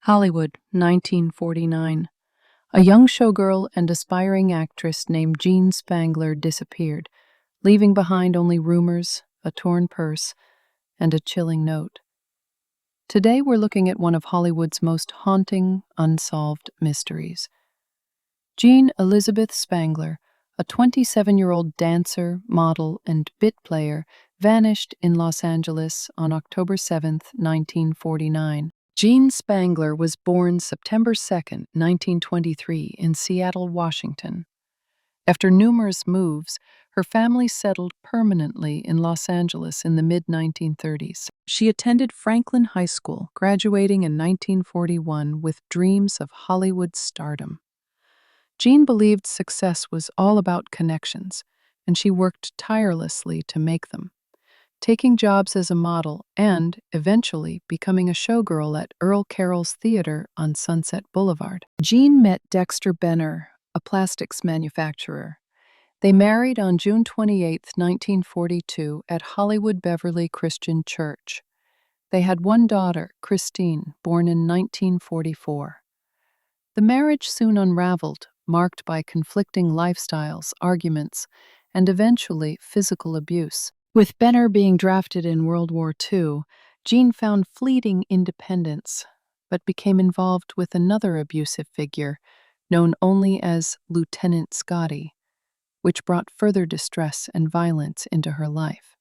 Hollywood, 1949. A young showgirl and aspiring actress named Jean Spangler disappeared, leaving behind only rumors, a torn purse, and a chilling note. Today we're looking at one of Hollywood's most haunting, unsolved mysteries. Jean Elizabeth Spangler, a 27-year-old dancer, model, and bit player, vanished in Los Angeles on October 7, 1949. Jean Spangler was born September 2, 1923, in Seattle, Washington. After numerous moves, her family settled permanently in Los Angeles in the mid-1930s. She attended Franklin High School, graduating in 1941 with dreams of Hollywood stardom. Jean believed success was all about connections, and she worked tirelessly to make them, taking jobs as a model and, eventually, becoming a showgirl at Earl Carroll's Theater on Sunset Boulevard. Jean met Dexter Benner, a plastics manufacturer. They married on June 28, 1942, at Hollywood Beverly Christian Church. They had one daughter, Christine, born in 1944. The marriage soon unraveled, marked by conflicting lifestyles, arguments, and eventually physical abuse. With Benner being drafted in World War II, Jean found fleeting independence, but became involved with another abusive figure, known only as Lieutenant Scotty, which brought further distress and violence into her life.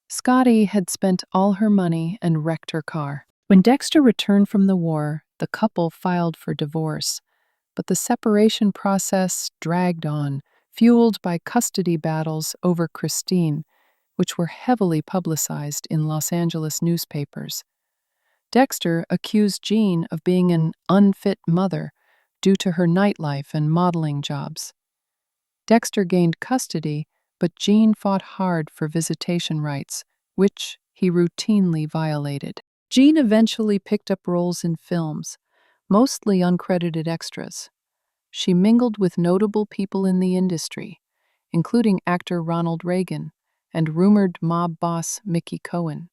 Scotty had spent all her money and wrecked her car. When Dexter returned from the war, the couple filed for divorce, but the separation process dragged on, fueled by custody battles over Christine, which were heavily publicized in Los Angeles newspapers. Dexter accused Jean of being an unfit mother due to her nightlife and modeling jobs. Dexter gained custody, but Jean fought hard for visitation rights, which he routinely violated. Jean eventually picked up roles in films, mostly uncredited extras. She mingled with notable people in the industry, including actor Ronald Reagan and rumored mob boss Mickey Cohen.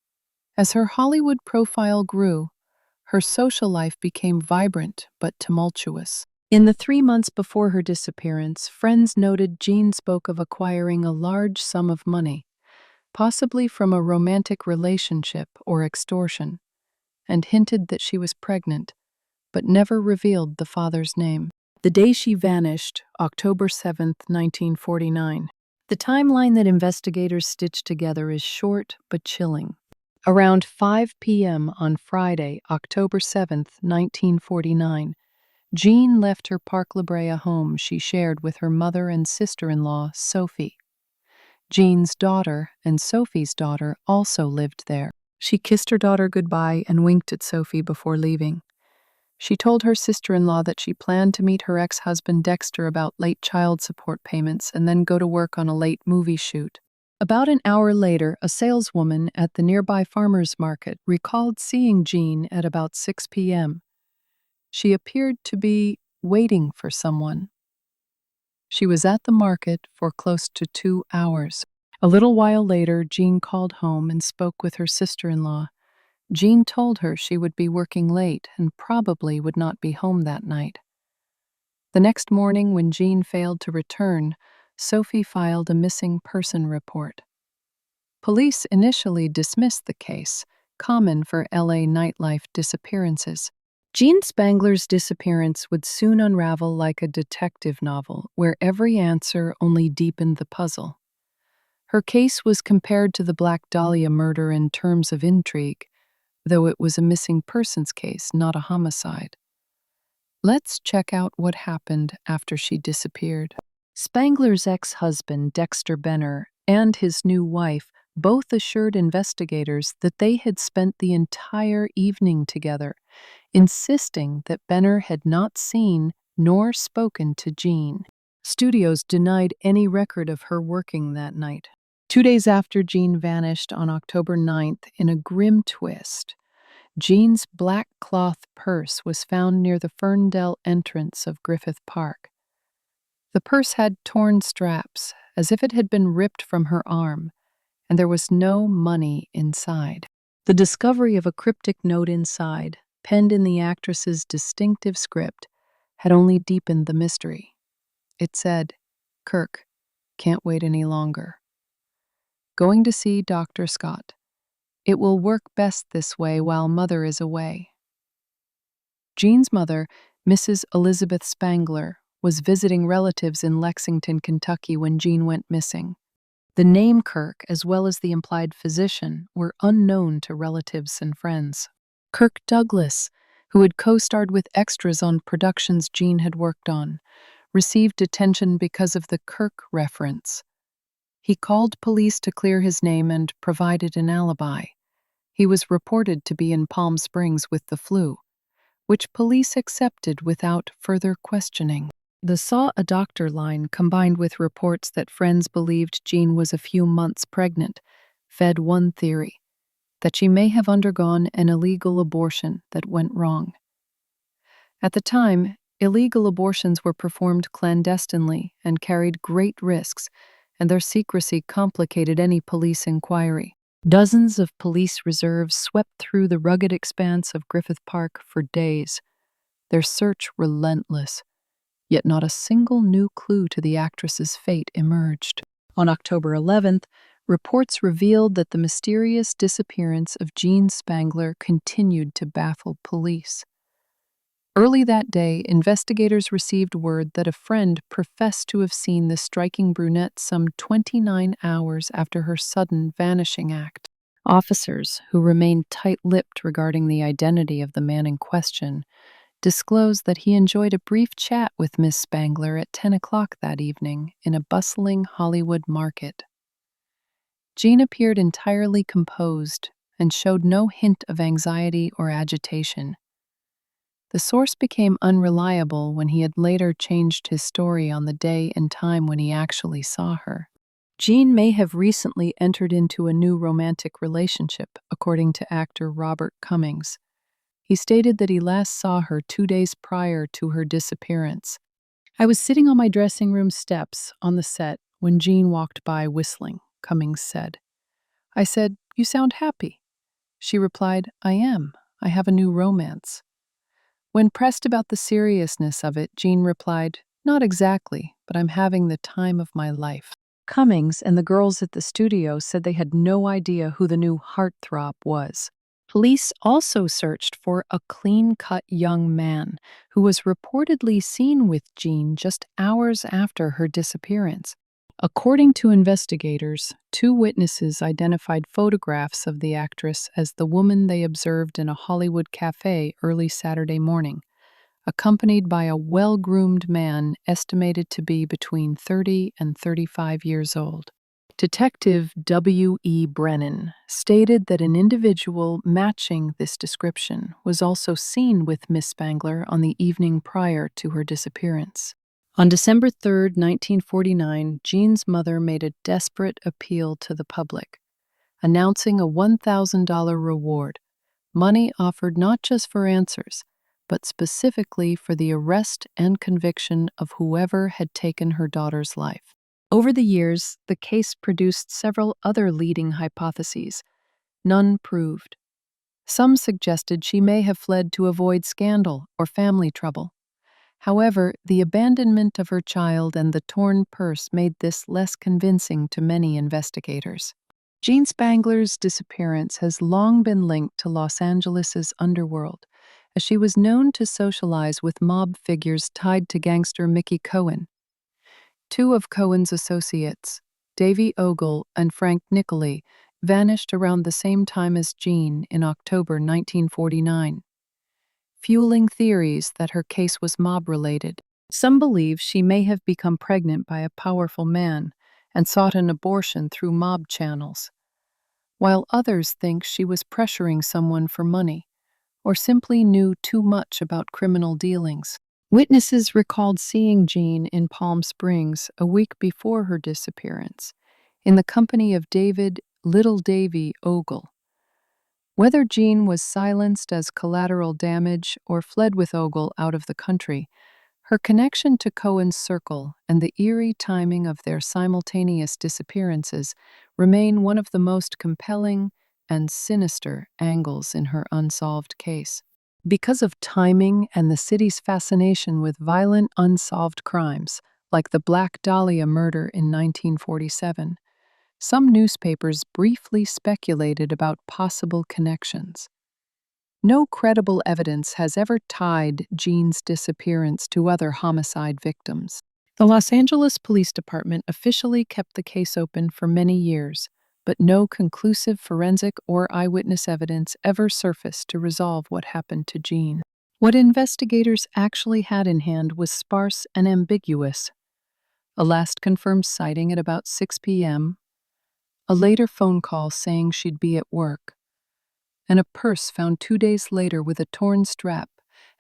As her Hollywood profile grew, her social life became vibrant but tumultuous. In the 3 months before her disappearance, friends noted Jean spoke of acquiring a large sum of money, possibly from a romantic relationship or extortion, and hinted that she was pregnant, but never revealed the father's name. The day she vanished, October 7, 1949. The timeline that investigators stitched together is short but chilling. Around 5 p.m. on Friday, October 7, 1949, Jean left her Park La Brea home she shared with her mother and sister-in-law, Sophie. Jean's daughter and Sophie's daughter also lived there. She kissed her daughter goodbye and winked at Sophie before leaving. She told her sister-in-law that she planned to meet her ex-husband Dexter about late child support payments and then go to work on a late movie shoot. About an hour later, a saleswoman at the nearby farmers market recalled seeing Jean at about 6 p.m. She appeared to be waiting for someone. She was at the market for close to 2 hours. A little while later, Jean called home and spoke with her sister-in-law. Jean told her she would be working late and probably would not be home that night. The next morning, when Jean failed to return, Sophie filed a missing person report. Police initially dismissed the case, common for LA nightlife disappearances. Jean Spangler's disappearance would soon unravel like a detective novel, where every answer only deepened the puzzle. Her case was compared to the Black Dahlia murder in terms of intrigue, though it was a missing persons case, not a homicide. Let's check out what happened after she disappeared. Spangler's ex-husband, Dexter Benner, and his new wife both assured investigators that they had spent the entire evening together, insisting that Benner had not seen nor spoken to Jean. Studios denied any record of her working that night. 2 days after Jean vanished on October 9th, in a grim twist, Jean's black cloth purse was found near the Ferndale entrance of Griffith Park. The purse had torn straps, as if it had been ripped from her arm, and there was no money inside. The discovery of a cryptic note inside, penned in the actress's distinctive script, had only deepened the mystery. It said, "Kirk, can't wait any longer. Going to see Dr. Scott. It will work best this way while Mother is away." Jean's mother, Mrs. Elizabeth Spangler, was visiting relatives in Lexington, Kentucky when Jean went missing. The name Kirk, as well as the implied physician, were unknown to relatives and friends. Kirk Douglas, who had co-starred with extras on productions Jean had worked on, received attention because of the Kirk reference. He called police to clear his name and provided an alibi. He was reported to be in Palm Springs with the flu, which police accepted without further questioning. The "saw a doctor" line, combined with reports that friends believed Jean was a few months pregnant, fed one theory: that she may have undergone an illegal abortion that went wrong. At the time, illegal abortions were performed clandestinely and carried great risks, and their secrecy complicated any police inquiry. Dozens of police reserves swept through the rugged expanse of Griffith Park for days, their search relentless. Yet not a single new clue to the actress's fate emerged. On October 11th, reports revealed that the mysterious disappearance of Jean Spangler continued to baffle police. Early that day, investigators received word that a friend professed to have seen the striking brunette some 29 hours after her sudden vanishing act. Officers, who remained tight-lipped regarding the identity of the man in question, disclosed that he enjoyed a brief chat with Miss Spangler at 10 o'clock that evening in a bustling Hollywood market. Jean appeared entirely composed and showed no hint of anxiety or agitation. The source became unreliable when he had later changed his story on the day and time when he actually saw her. Jean may have recently entered into a new romantic relationship, according to actor Robert Cummings. He stated that he last saw her 2 days prior to her disappearance. "I was sitting on my dressing room steps on the set when Jean walked by whistling," Cummings said. "I said, 'You sound happy.' She replied, 'I am. I have a new romance.' When pressed about the seriousness of it, Jean replied, 'Not exactly, but I'm having the time of my life.'" Cummings and the girls at the studio said they had no idea who the new heartthrob was. Police also searched for a clean-cut young man who was reportedly seen with Jean just hours after her disappearance. According to investigators, 2 witnesses identified photographs of the actress as the woman they observed in a Hollywood cafe early Saturday morning, accompanied by a well-groomed man estimated to be between 30 and 35 years old. Detective W.E. Brennan stated that an individual matching this description was also seen with Miss Spangler on the evening prior to her disappearance. On December 3, 1949, Jean's mother made a desperate appeal to the public, announcing a $1,000 reward, money offered not just for answers, but specifically for the arrest and conviction of whoever had taken her daughter's life. Over the years, the case produced several other leading hypotheses, none proved. Some suggested she may have fled to avoid scandal or family trouble. However, the abandonment of her child and the torn purse made this less convincing to many investigators. Jean Spangler's disappearance has long been linked to Los Angeles's underworld, as she was known to socialize with mob figures tied to gangster Mickey Cohen. 2 of Cohen's associates, Davey Ogul and Frank Nicolay, vanished around the same time as Jean in October 1949, fueling theories that her case was mob-related. Some believe she may have become pregnant by a powerful man and sought an abortion through mob channels, while others think she was pressuring someone for money or simply knew too much about criminal dealings. Witnesses recalled seeing Jean in Palm Springs a week before her disappearance, in the company of Davey Ogul. Whether Jean was silenced as collateral damage or fled with Ogul out of the country, her connection to Cohen's circle and the eerie timing of their simultaneous disappearances remain one of the most compelling and sinister angles in her unsolved case. Because of timing and the city's fascination with violent, unsolved crimes, like the Black Dahlia murder in 1947, some newspapers briefly speculated about possible connections. No credible evidence has ever tied Jean's disappearance to other homicide victims. The Los Angeles Police Department officially kept the case open for many years, but no conclusive forensic or eyewitness evidence ever surfaced to resolve what happened to Jean. What investigators actually had in hand was sparse and ambiguous. A last confirmed sighting at about 6 p.m., a later phone call saying she'd be at work, and a purse found 2 days later with a torn strap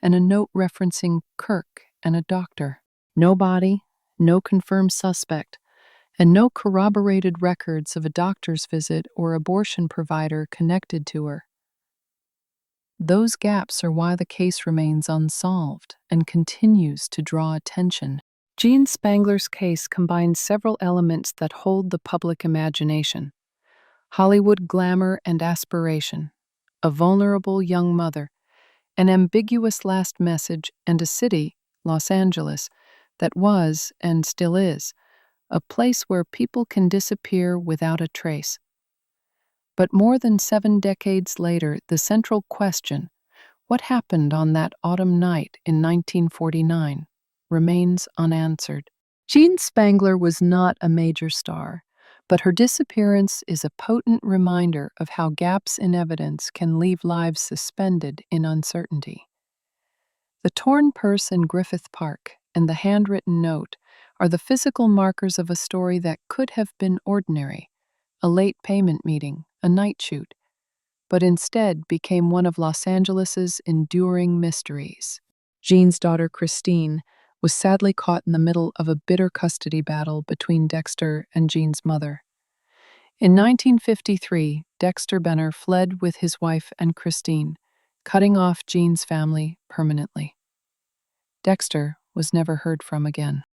and a note referencing Kirk and a doctor. No body, no confirmed suspect, and no corroborated records of a doctor's visit or abortion provider connected to her. Those gaps are why the case remains unsolved and continues to draw attention. Jean Spangler's case combines several elements that hold the public imagination: Hollywood glamour and aspiration, a vulnerable young mother, an ambiguous last message, and a city, Los Angeles, that was, and still is, a place where people can disappear without a trace. But more than 7 decades later, the central question, what happened on that autumn night in 1949, remains unanswered. Jean Spangler was not a major star, but her disappearance is a potent reminder of how gaps in evidence can leave lives suspended in uncertainty. The torn purse in Griffith Park and the handwritten note are the physical markers of a story that could have been ordinary, a late payment meeting, a night shoot, but instead became one of Los Angeles's enduring mysteries. Jean's daughter, Christine, was sadly caught in the middle of a bitter custody battle between Dexter and Jean's mother. In 1953, Dexter Benner fled with his wife and Christine, cutting off Jean's family permanently. Dexter was never heard from again.